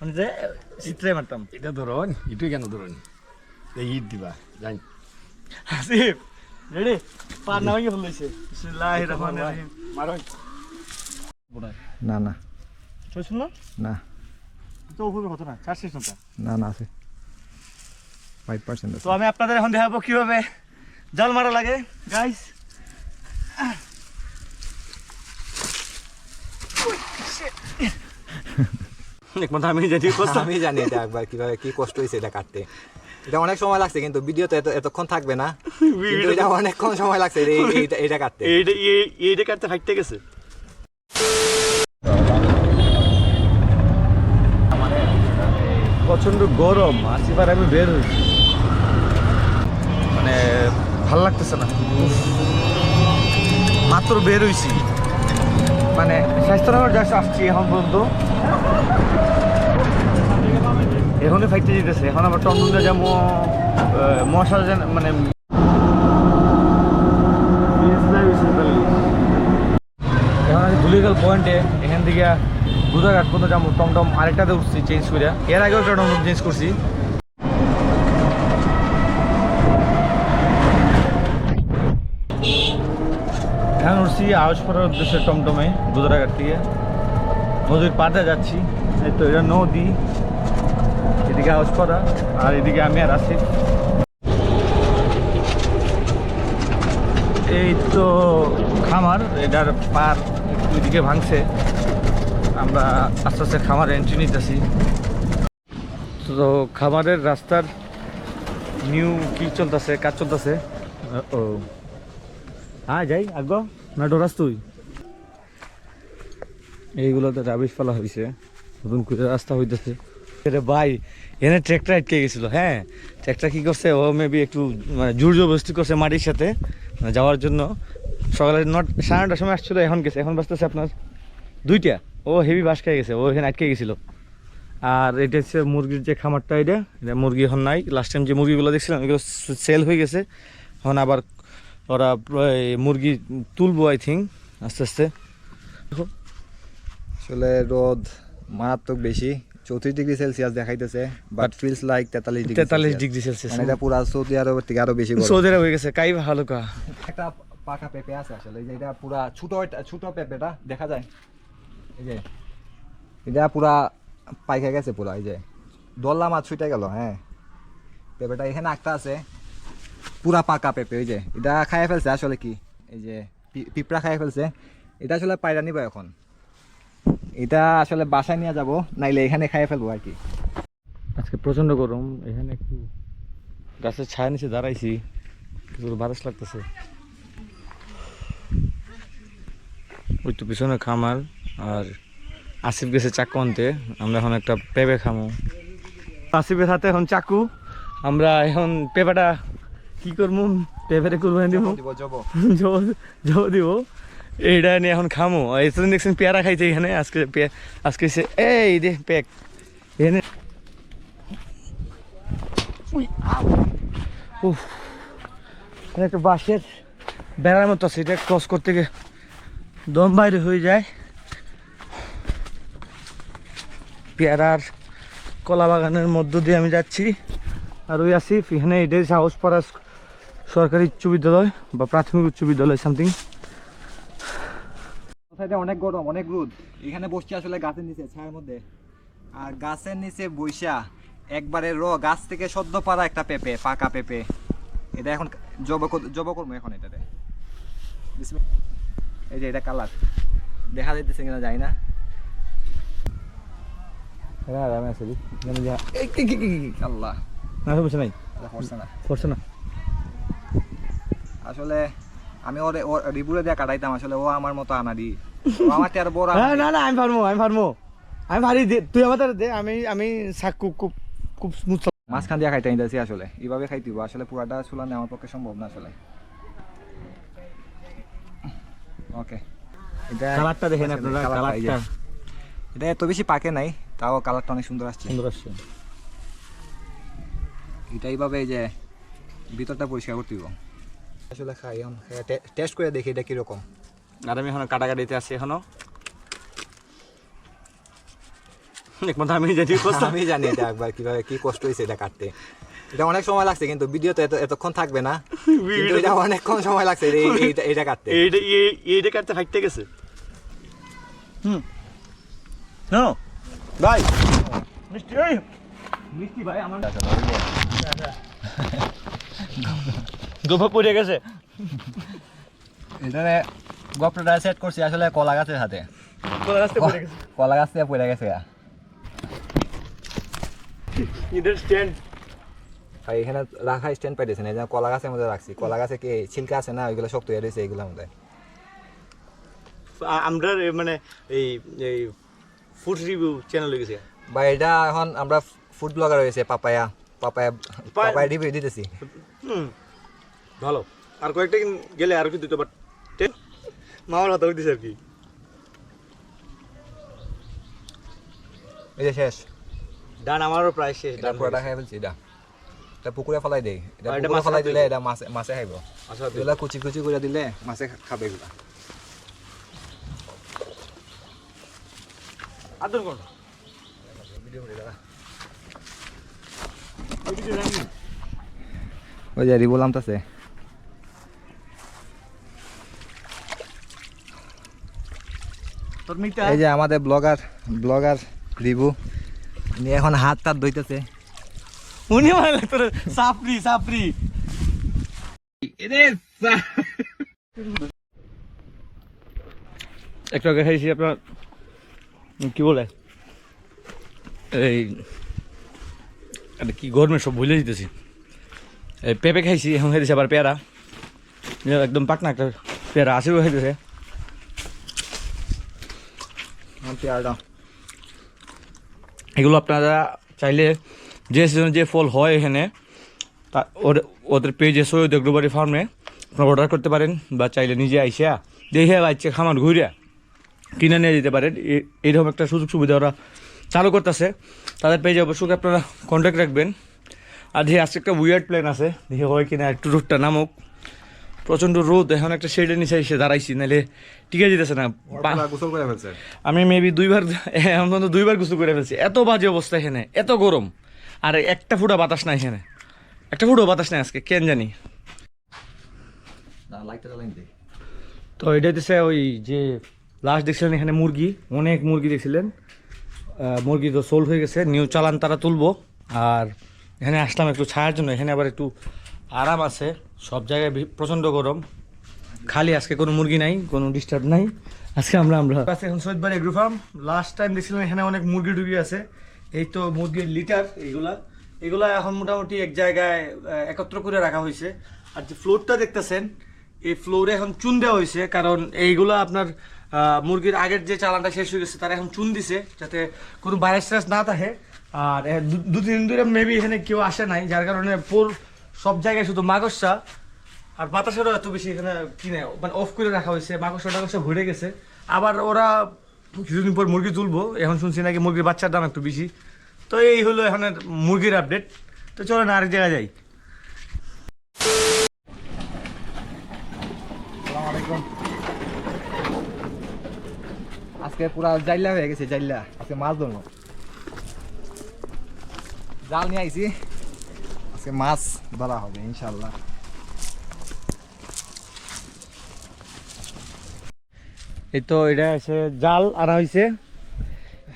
মানে যে চিত্রে মারতাম। এটা ধরুন, এটুই কেন ধরুন, ঈদ দিবা জানি। আসিফ রেডি? পার নামে কি ফেলছে? বিসমিল্লাহির রহমানির রহিম। মারো। না না চলছিল না? না তো উপরে হতো না, চার শেষ না। না না আছে 5% তো আছে। আমি আপনাদের এখন দেখাবো কিভাবে জাল মারা লাগে গাইস। আমি জানি এটা একবার কিভাবে কি কষ্ট হয়েছে এটা কাটতে। এটা অনেক সময় লাগছে কিন্তু ভিডিওতে এতক্ষণ থাকবে না, কিন্তু এটা অনেকক্ষণ সময় লাগছে এটা কাটতে। এইটা কাটতে ফাইটতে গেছে। প্রচন্ড গরম, আসিফ আর আমি বের হয়েছি, মানে ভাল লাগতেছে না, মাত্র বের হয়েছি, মানে স্বাস্থ্যনগর যা আসছি এখন পর্যন্ত, এখনই ফাইটতে যেতেছে। এখন আবার টন্ডুলে যেমন মশা মানে এখন আমি ধুলিগাল পয়েন্টে এখান থেকে বুধাঘাট পর্যন্ত যাবো। টমটম আরেকটাতে উঠছি চেঞ্জ করে, এর আগেও একটা টমটম চেঞ্জ করছি। এখন উঠছি আওয়াজ করার উদ্দেশ্যে টমটমে বুধাঘাট থেকে নদীর পাড়ে যাচ্ছি। এই তো এটা নদী, এদিকে আওয়াজ করা আর এদিকে আমি আর আসি। এই তো খামার, এটার পার একটু এদিকে ভাঙছে, আমরা আস্তে আস্তে খামার এন্ট্রি নিতেছি। তো খামারের রাস্তার নিউ কি চলতেছে, কাজ চলতেছে। ও হ্যাঁ যাই আগ না ডরাস তুই? এইগুলোতে রাবিশ ফেলা হয়েছে, নতুন করে রাস্তা হইতেছে। ভাই এনে ট্র্যাক্টর আটকে গেছিলো। হ্যাঁ, ট্র্যাক্টর কি করছে, ও মেবি একটু মানে জোর জবরদস্তি করছে মাটির সাথে যাওয়ার জন্য। সকালে 9:30টার সময় আসছিলো, এখন গেছে, এখন বাজতেছে আপনার 2টা। ও হেভি বাস খেয়ে গেছে, ও এখানে আটকে গেছিলো। আর এটা হচ্ছে মুরগির যে খামারটা, এটা মুরগি এখন নাই। লাস্ট টাইম যে মুরগিগুলো দেখছিলাম এগুলো সেল হয়ে গেছে, এখন আবার ওরা মুরগি তুলবো আই থিঙ্ক আস্তে আস্তে। দেখো আসলে রোদ মারাত্মক বেশি, 34°C দেখাইতেছে, বাট ফিলস লাইক 43°C। মানে এটা পুরা সৌদি আরবের থেকে আরো বেশি গরম। সৌদি আরব হয়ে গেছে, কাই ভালো কা। একটা পাকা পেঁপে আছে আসলে, এই যে এটা পুরা ছোট পেঁপেটা দেখা যায়, এই যে এটা পুরা পাইকা গেছে পুরা, এই যে দল্লা মাছ ছুটে গেল। হ্যাঁ, পেঁপেটা এখানে একটা আছে পুরা পাকা পেঁপে, ওই যে এটা খাইয়ে ফেলছে আসলে, কি এই যে পিঁপড়া খাইয়ে ফেলছে। এটা আসলে পায়রা নিব এখন, এটা আসলে বাসায় নিয়ে যাব, নাইলে এখানে খাইয়ে ফেলবো আর কি। আজকে প্রচন্ড গরম, এখানে একটু গাছের ছায়া নিচে দাঁড়াইছি, কিছু বাতাস লাগতেছে। ওই তো পিছনে খামার, আর আসিফ গেছে চাকু আনতে। আমরা এখন একটা পেঁপে খামো, আসিফের হাতে এখন চাকু। আমরা এখন পেঁপেটা কি করবো, পেঁপেটা কুরবানি দিব, জব দিব, এইটা নিয়ে এখন খামো। এতদিন দেখছেন পেয়ারা খাইছে এখানে, আজকে এই দে পেক এখানে। একটা বাঁশের বেড়ার মতো আছে, এটা ক্রস করতে গিয়ে দম বাইরে হয়ে যায়। পেয়ারার কলা বাগানের মধ্য দিয়ে আমি যাচ্ছি। আর ওই আসিফ এখানে, এটাই সাহসপাড়া সরকারি উচ্চ বিদ্যালয় বা প্রাথমিক উচ্চ বিদ্যালয় সামথিং। অনেক গরম, অনেক রোদ। এখানে বসছি আসলে গাছের নিচে ছায়ার মধ্যে, আর গাছের নিচে বইসা একবারে গাছ থেকে সদ্য পাড়া একটা পেঁপে, পাকা পেঁপে, এটা এখন জব করবো এখন এটাতে। এই যে এটা কালার দেখা যাইতেছে কিনা যায় না। আল্লাহ নাই পড়ছে না। আসলে আমি ওর রিপুরে দিয়ে কাটাইতাম, আসলে ও আমার মতো আনাড়ি, আমার আর বড়। না না আমি পারবো আমি ভারী দে, তুই আমার দে, আমি খুব স্মুথ। মাঝখান দিয়ে খাইতে নিতেছি, আসলে এইভাবে খাইতে হবে, আসলে পুরাটা চুলা নেওয়ার পক্ষে সম্ভব না আসলে। ওকে, এটা কালারটা দেখেন আপনারা, কালারটা এটা এত বেশি পাকে নাই, তাও কালারটা অনেক সুন্দর আসছে। এটা এইভাবে এই যে ভিতরটা পরিষ্কার করতে হবে আসলে। খাই এখন, টেস্ট করে দেখি এটা কিরকম। আর আমি এখন কাটাকাটিতে আছি এখনো। একমাত্র আমি জানি কষ্ট। আমি জানি এটা একবার কিভাবে কি কষ্ট হয়েছে এটা কাটতে। এটা অনেক সময় লাগছে কিন্তু ভিডিওতে এতক্ষণ থাকবে না, কিন্তু এটা অনেক কম সময় লাগছে এটা কাটতে। এইটা কাটতে ফাইটতে গেছে। নো ভাই মিষ্টি, ওই মিষ্টি ভাই আমার গোফা পড়ে গেছে। এখানে গপ্রটা সেট করছি আসলে কলা গাছের হাতে, কলা গাছ থেকে পড়ে গেছে। ইদার স্ট্যান্ড আর এখানে রাখা স্ট্যান্ড পাইতেছে না, এই যে কলা গাছের মধ্যে রাখছি। কলা গাছে কি ছিলকা আছে না, ওইগুলো শক্ত হয়ে রয়েছে এগুলোর মধ্যে। আমরা মানে এই এই ফুড রিভিউ চ্যানেল হয়ে গেছে বা এটা এখন আমরা ফুড ব্লগার হয়েছে, পাপায়া পাপায়া পাপায়া রিভিউ দিতেছি। ভালো, আর কয়েকটা দিন গেলে আর কি দিতে বাট মামার হাতে দিছে আর কি। এই যে শেষ ডান, আমারও প্রায় শেষ। এটা পুরোটা খাই ফেলছি। এটা পুকুরে ফেলাই দেই, এটা এটা পুকুরে মাছে ফেলাই খাবে। দিলে এটা মাছে খাইব। আচ্ছা এগুলা কুচি কুচি করে দিলে মাছে খাবে এগুলা। আদর কর ওই যে রিবো নামতাছে। তোর মিটা এই যে আমাদের ব্লগার রিবু, উনি এখন হাত টাত ধুইতেছে। উনি মানে তোর সাপরি একটু আগে খাইছি আপনার কি বলে এই কি গরমে সব ভুলে দিতেছি। এই পেঁপে খাইছি, এখন খাইতেছি আবার পেয়ারা, একদম পাকনা একটা পেয়ারা আসেও খাইতেছে। এগুলো আপনারা চাইলে যে সিজনে যে ফল হয় এখানে তা ওদের পেজে সৈয়দ এগ্রোবাড়ি ফার্মে আপনারা অর্ডার করতে পারেন, বা চাইলে নিজে আইসা দেখে বাচ্চা খামার ঘুরে কিনে নিয়ে যেতে পারেন। এইরকম একটা সুযোগ সুবিধা ওরা চালু করতেছে। তাদের পেজে অবশ্যই আপনারা কন্ট্যাক্ট রাখবেন। আর দেখি আজকে একটা উইয়ার্ড প্ল্যান আছে, দেখি হয় কিনা একটু রোদটা নামুক। প্রচণ্ড রোদ, এখন একটা শেডের নিচে এসে দাঁড়াইছি, নাহলে টিকে যেতেছে না। গোসল করে ফেলছে। আমি মেবি দুইবার গোসল করে ফেলছি, এত বাজে অবস্থা এখানে, এত গরম। আর একটা ফুটা বাতাস নাই এখানে, একটা ফুটো বাতাস নাই আজকে, কেন জানি। তো এটা হচ্ছে ওই যে লাস্ট দেখছিলেন এখানে মুরগি, অনেক মুরগি দেখছিলেন। মুরগি তো সোল্ড হয়ে গেছে, নিউ চালান তারা তুলবো। আর এখানে আসলাম একটু ছায়ার জন্য, এখানে আবার একটু আরাম আছে। সব জায়গায় প্রচণ্ড গরম, খালি আজকে কোনো মুরগি নাই, কোনো ডিস্টার্ব নাই। আজকে আমরা এখন Syedbari agro farm. Last time দেখছিলাম এখানে অনেক মুরগি টুরগি আছে। এই তো মুরগির লিটার এগুলা এখন মোটামুটি এক জায়গায় একত্র করে রাখা হয়েছে। আর যে ফ্লোরটা দেখতেছেন, এই ফ্লোরে এখন চুন দেওয়া হয়েছে, কারণ এইগুলা আপনার মুরগির আগের যে চালানটা শেষ হয়ে গেছে তারা এখন চুন দিছে, যাতে কোনো ভাইরাস টাইরাস না থাকে। আর দু তিন দিন ধরে মেবি এখানে কেউ আসে নাই, যার কারণে সব জায়গায় শুধু মাকড়সা আর বাতাসেরও এত বেশি এখানে কিনে মানে অফ করে রাখা হয়েছে। মাকড়সা টাকড়সা ঘুরে গেছে। আবার ওরা কিছুদিন পর মুরগি তুলবো, এখন শুনছি নাকি মুরগির বাচ্চার দাম একটু বেশি। তো এই হলো এখানের মুরগির আপডেট। তো চলো না আরেক জায়গায় যাই। আজকে পুরা জাইলা হয়ে গেছে, জাইলা। আজকে মাছ ধরবো, জাল নিয়ে আইছি, আজকে মাছ ধরা হবে ইনশাল্লাহ। এই তো এটা আছে জাল আনা হয়েছে,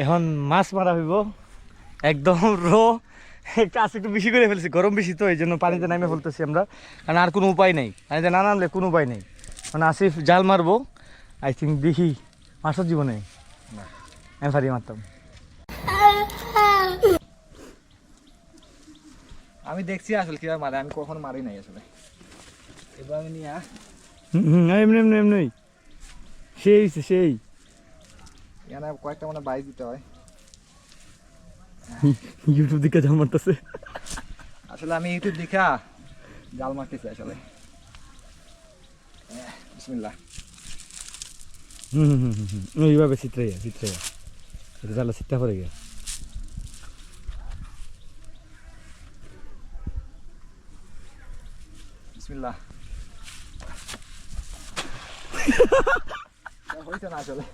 এখন মাছ মারা হইব একদম আজকে একটু বেশি করে ফেলছি, গরম বেশি তো এই জন্য পানিতে নামে ফেলতেছি আমরা, কারণ আর কোনো উপায় নেই, পানিতে না নামলে কোনো উপায় নেই। মানে আসিফ জাল মারবো, আই থিঙ্ক দেখি মাছের জীবনে আমি ফারি মারতাম। আমি দেখছি আসলে কিভাবে মারে, আমি কখনো মারি নাই আসলে। এবার আমি নিয়ে এমনি এমনি এমনি সেই এখানে কয়েকটা মানে বাইক দিতে হয়। ইউটিউব দিকে জাল মারতেছে। আসলে আমি ইউটিউব দেখা জাল মারতেছি আসলে। বিসমিল্লাহ। এইভাবে চিত্রাইয়া এটা জালা চিত্তা পড়ে গিয়া। বিসমিল্লাহ। হইছে না আসলে।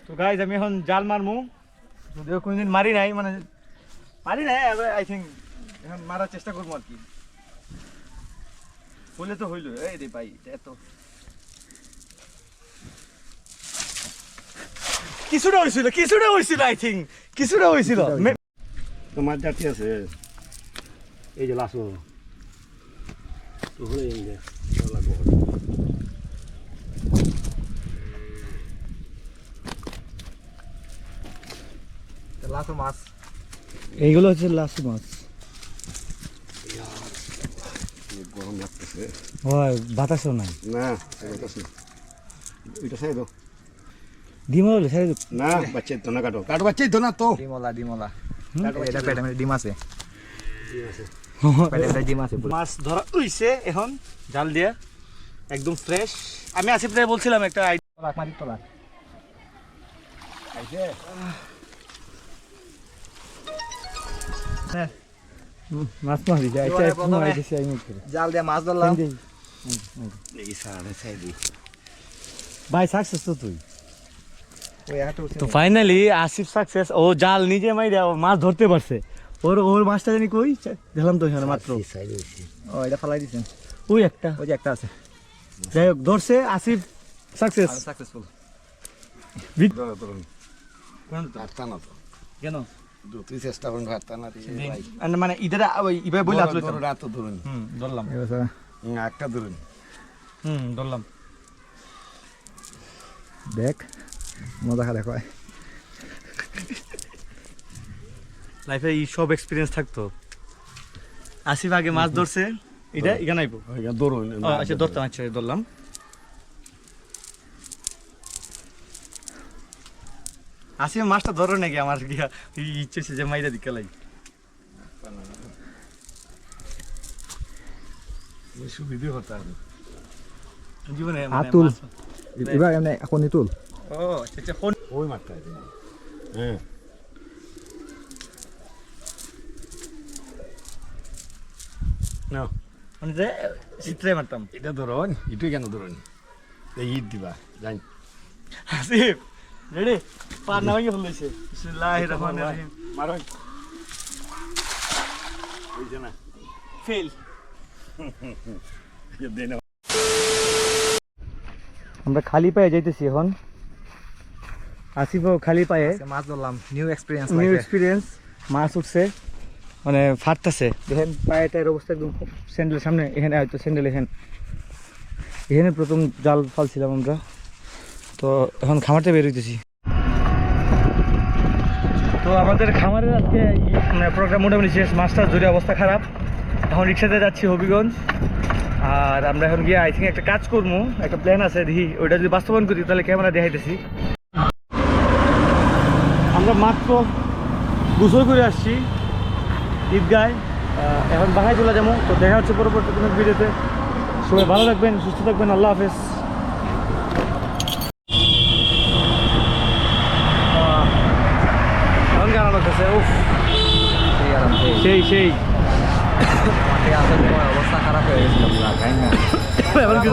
তো গাইজ আমি এখন জাল মারমু, যদিও কোনদিন মারি নাই, মানে মারি নাই, আই থিঙ্ক এখন মারার চেষ্টা করবো আর কি। হইলে তো হইলো, এই রে ভাই এত কিছুটা হয়েছিল আই থিঙ্ক কিছুটা হয়েছিল। তো মাছ যাচ্ছি আছে এই যে লাসো তো হলে লাগবো। লাসো মাছ এইগুলো হচ্ছে লাসু মাছ। গরম লাগতেছে হয় বাতাসও নাই, না ওইটা সাই দাও ডিম হলে ছেড়ে দেব। না বাচ্চা তো না কাটো কাটো বাচ্চাই তো না তো ডিমলা এটা পেটে ডিম আছে, ঠিক আছে। পেটে ডিম আছে পুরো। মাছ ধরা হইছে এখন জাল দিয়ে একদম ফ্রেশ। আমি আসিফ ভাই বলছিলাম একটা তোলাক মারি তোলাক আইছে মাছ মারি যায় জাল দিয়ে মাছ ধরলাম। এই সাড়ে ছাই দিই ভাই সাকসেস তো তুই। ওই একটা তো ফাইনালি আসিফ সাকসেস, ও জাল নিজে মাইরা ও মাছ ধরতে পারছে। ওর মাছটা জানি কই দেখলাম তো এখানে মাত্র, সাই দিয়েছি ও এটা ফালাই দিছেন, ওই একটা ওই যে একটা আছে। যাই হোক ধরছে আসিফ সাকসেস। আমি সাকসেসফুল। হাতটা না তো কেন তুই চেষ্টা করুন হাতটা না মানে ইদারা ওই ইভাবে বলে আসলো ধরুন রাত ধরুন ধরলাম একটা ধরুন ধরলাম। দেখ মজা খা দেখো লাইফে এই সব এক্সপিরিয়েন্স থাকতো। আসিফ আগে মাছ ধরছে, এটা এখানে আইবো। ধরুন আচ্ছা ধরতাম, আচ্ছা ধরলাম। আসিফ মাছটা ধরো নাকি, আমার ইচ্ছে হচ্ছে যে মাইরা দিকে লাই সুবিধে হতে হবে জীবনে আতুল এবার এমনি এখনই তুল। ও আচ্ছা ফোন ওই মাঠটা হ্যাঁ না মানে যে চিত্রে মারতাম। এটা ধরুন এটাই কেন ধরুন এই ঈদ দিবা জানি আসিফ রেডি, পার না ভেঙে ফেলেছে। বিসমিল্লাহির রহমানির রহিম। মারো ওই যে না ফেল। আমরা খালি পায়ে যাইতেছি এখন। আসিফও খালি পায়ে, মাছ ধরলাম, নিউ এক্সপিরিয়েন্স। New experience. মাছ উঠছে মানে ফাটতেছে, দেখেন পায়েটার অবস্থা একদম স্যান্ডেলের সামনে, এখানে হয়তো স্যান্ডেল এখানে প্রথম জাল ফালছিলাম আমরা। তো এখন খামারতে বের হইতেছি। তো আমাদের খামারের আজকে প্রোগ্রাম মোটামুটি শেষ, মাছটা ধরে অবস্থা খারাপ। এখন রিক্সাতে যাচ্ছি হবিগঞ্জ। আর আমরা এখন গিয়ে আই থিঙ্ক একটা কাজ করবো, একটা প্ল্যান আছে, দেখি ওইটা যদি বাস্তবায়ন করি তাহলে ক্যামেরা দেখাইতেছি। আমরা মাত্র গোসল করে আসছি ঈদগায়, এখন বাসায় চলে যাবো। তো দেখা হচ্ছে পরবর্তী কোনো ভিডিওতে। সবাই ভালো থাকবেন, সুস্থ থাকবেন, আল্লাহ হাফেজ। এখন গান লাগতেছে, উফ সেই অবস্থা খারাপ হয়ে গেছিল পুরা, তাই না? এখন